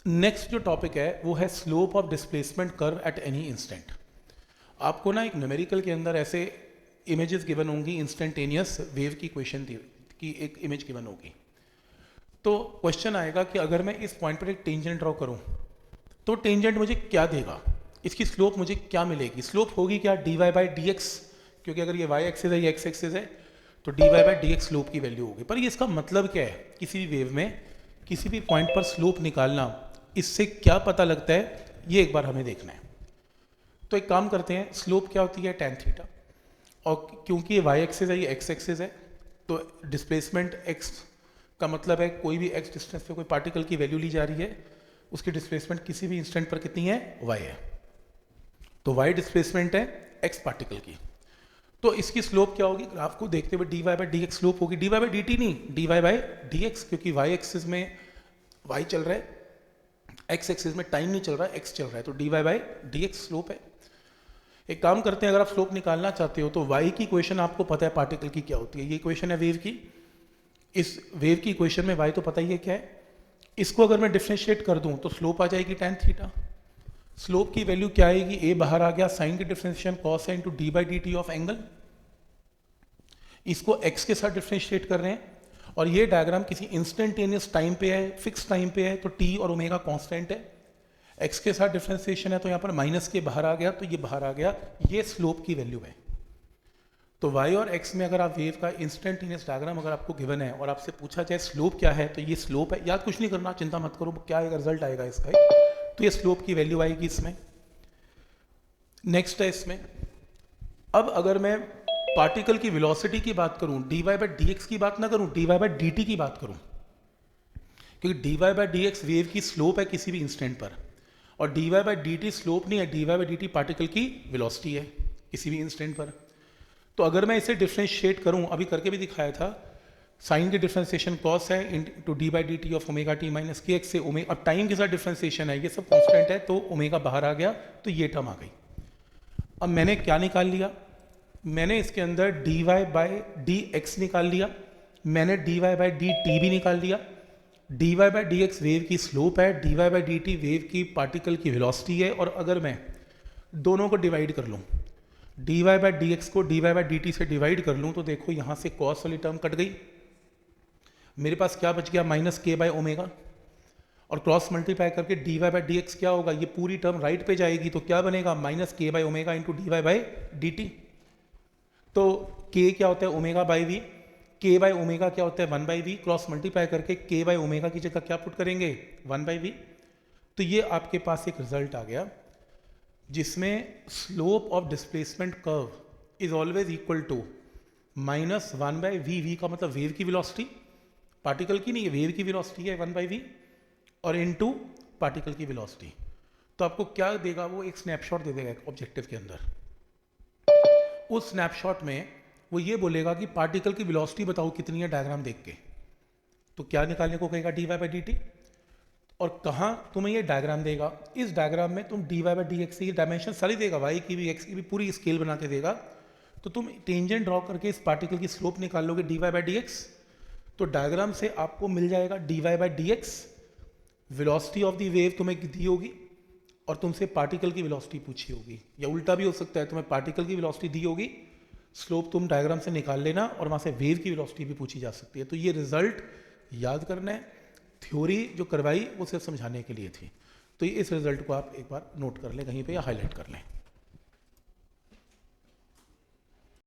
Next जो topic है वो है slope of displacement curve at any instant. आपको ना एक न्यूमेरिकल के अंदर ऐसे इमेजेस गिवन होंगी, इंस्टेंटेनियस वेव की इक्वेशन की एक इमेज गिवन होगी। तो क्वेश्चन आएगा कि अगर मैं इस पॉइंट पर एक टेंजेंट ड्रॉ करूं तो टेंजेंट मुझे क्या देगा, इसकी स्लोप मुझे क्या मिलेगी। स्लोप होगी क्या, d y by d x, क्योंकि अगर ये वाई एक्सिस है ये एक्स एक्सिस है तो d y by d x slope की वैल्यू होगी। पर ये इसका मतलब क्या है, किसी भी वेव में किसी भी पॉइंट पर स्लोप निकालना, इससे क्या पता लगता है ये एक बार हमें देखना है। तो एक काम करते हैं, स्लोप क्या होती है tan थीटा, और क्योंकि ये वाई एक्सिस है ये एक्स एक्सिस है तो डिस्प्लेसमेंट एक्स का मतलब है कोई भी एक्स डिस्टेंस पे कोई पार्टिकल की वैल्यू ली जा रही है, उसकी डिस्प्लेसमेंट किसी भी इंस्टेंट पर कितनी है, वाई है। तो वाई डिस्प्लेसमेंट है एक्स पार्टिकल की। तो इसकी स्लोप क्या होगी, ग्राफ को देखते हुए d y by d x slope होगी, d y by d t नहीं, d y by d x, क्योंकि वाई एक्सिस में वाई चल रहा है, एक्स एक्सिस में टाइम नहीं चल रहा है, एक्स चल रहा है, तो d y by d x slope है। एक काम करते हैं, अगर आप स्लोप निकालना चाहते हो तो वाई की इक्वेशन आपको पता है पार्टिकल की क्या होती है, ये इक्वेशन है वेव की। इस वेव की इक्वेशन में वाई तो पता ही है क्या है, इसको अगर मैं डिफ्रेंशिएट कर दूं तो स्लोप आ जाएगी tan थीटा। स्लोप की वैल्यू क्या आएगी, ए बाहर आ गया, साइन की डिफ्रेंशिएशन कॉस है into D by d T of angle. इसको एक्स के साथ डिफ्रेंशिएट कर रहे हैं और ये डायग्राम किसी इंस्टेंटेनियस टाइम पे है, फिक्स टाइम पे है, तो टी और ओमेगा कांस्टेंट है। एक्स के साथ डिफ्रेंशिएशन है तो यहाँ पर माइनस के बाहर आ गया, तो ये बाहर आ गया, ये स्लोप की वैल्यू है। तो वाई और एक्स में अगर आप वेव का इंस्टेंटेनियस डायग्राम अगर आपको गिवन है और आपसे पूछा जाए स्लोप क्या है, तो ये स्लोप है। याद कुछ नहीं करना, चिंता मत करो, क्या आएगा रिजल्ट आएगा इसका, तो ये स्लोप की वैल्यू आएगी इसमें। नेक्स्ट है इसमें, अब अगर मैं पार्टिकल की वेलोसिटी की बात करूं, d y by d x की बात ना करूं, d y by d t की बात करूं, क्योंकि d y by d x wave की स्लोप है किसी भी इंस्टेंट पर, और d y by d t slope नहीं है, d y by d t particle की वेलोसिटी है किसी भी इंस्टेंट पर। तो अगर मैं इसे डिफ्रेंशिएट करूं, अभी करके भी दिखाया था, साइन की डिफ्रेंसिएशन कॉस है into D by d T of omega T minus के एक्स से ओमेगा, अब टाइम के साथ डिफ्रेंसिएशन है, ये सब कॉन्स्टेंट है, तो ओमेगा बाहर आ गया, तो ये टर्म आ गई। अब मैंने क्या निकाल लिया, मैंने इसके अंदर d y by d x निकाल लिया, मैंने d y by d t भी निकाल लिया। D y by d x wave की स्लोप है, d y by d t wave की पार्टिकल की वेलोसिटी है, और अगर मैं दोनों को डिवाइड कर लूँ, d y by d x को d y by d t से डिवाइड कर लूँ, तो देखो यहाँ से कॉस वाली टर्म कट गई, मेरे पास क्या बच गया, माइनस के बाई ओमेगा, और क्रॉस मल्टीप्लाई करके d y by d x क्या होगा, ये पूरी टर्म राइट पे जाएगी, तो क्या बनेगा, माइनस के by omega into d y by d t. तो k क्या होता है, omega by v, k by omega क्या होता है, 1 बाई वी, क्रॉस मल्टीप्लाई करके k बाई ओमेगा की जगह क्या पुट करेंगे, 1 बाई वी। तो ये आपके पास एक रिजल्ट आ गया जिसमें slope of displacement curve is always equal to minus 1 by v, v का मतलब वेव की वेलोसिटी, पार्टिकल की नहीं, वेव की वेलोसिटी है 1 बाई वी, और इनटू पार्टिकल की वेलोसिटी। तो आपको क्या देगा, वो एक स्नैपशॉट दे देगा ऑब्जेक्टिव के अंदर। उस स्नैपशॉट में वो ये बोलेगा कि पार्टिकल की वेलोसिटी बताओ कितनी है डायग्राम देख के, तो क्या निकालने को कहेगा, d y by d t, और कहाँ तुम्हें ये डायग्राम देगा, इस डायग्राम में तुम d y by d x की डायमेंशन सारी देगा, वाई की भी एक्स की भी पूरी स्केल बना के देगा। तो तुम टेंजेंट ड्रॉ करके इस पार्टिकल की स्लोप निकाल लोगे d y by d x, तो डायग्राम से आपको मिल जाएगा d y by d x, velocity of the wave तुम्हें दी होगी और तुमसे पार्टिकल की वेलोसिटी पूछी होगी, या उल्टा भी हो सकता है, तुम्हें पार्टिकल की वेलोसिटी दी होगी, स्लोप तुम डायग्राम से निकाल लेना और वहाँ से वेव की वेलोसिटी भी पूछी जा सकती है। तो ये रिजल्ट याद करना है, थ्योरी जो करवाई वो सिर्फ समझाने के लिए थी, तो इस रिजल्ट को आप एक बार नोट कर लें कहीं पे या हाईलाइट कर लें।